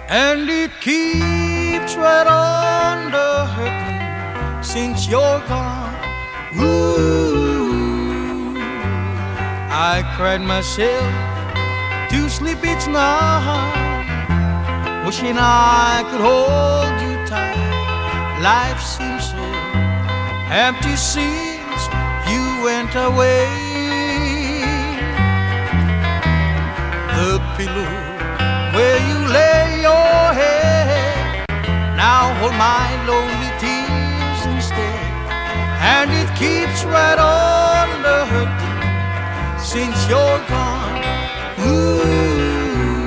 and it keeps right on the hurting since you're gone. Ooh, I cried myself to sleep each night, wishing I could hold you tight. Life seems so empty since you went away. The pillow where you lay your head now hold my lonely tears instead, and it keeps right on the hurting since you're gone. Ooh,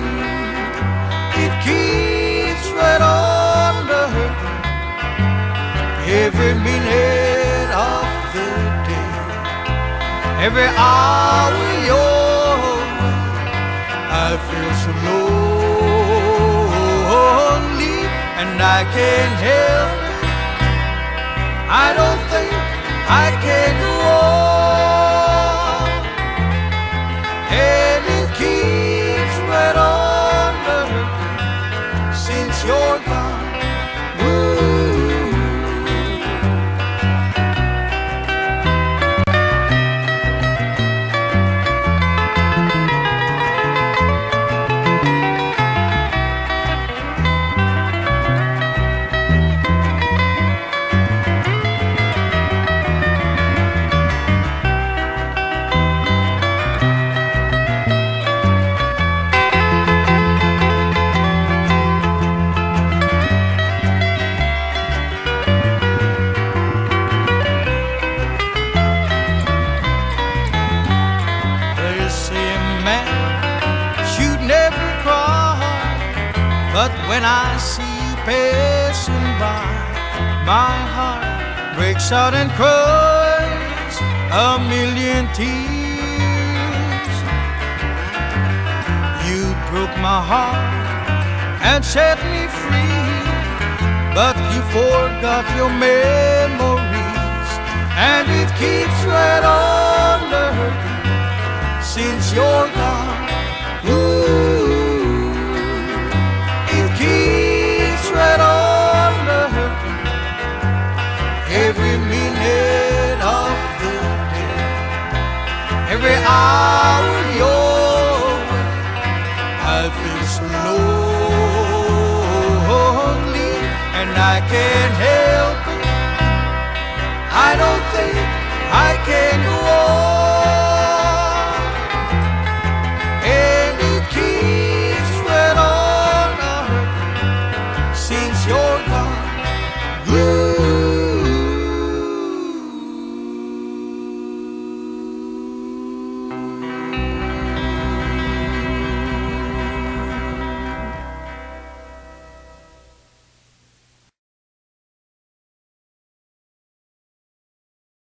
it keeps right on the hurting every minute of the day, every hour you're away. I feel so lonely and I can't help it. I don't think I can go on, and it keeps right on the hurting since you're gone. But when I see you passing by, my heart breaks out and cries a million tears. You broke my heart and set me free, but you forgot your memories, and it keeps right on the hurting since you're gone. Ooh, right on the hurting every minute of the day, every hour you're away. I feel so lonely and I can't help it. I don't think I can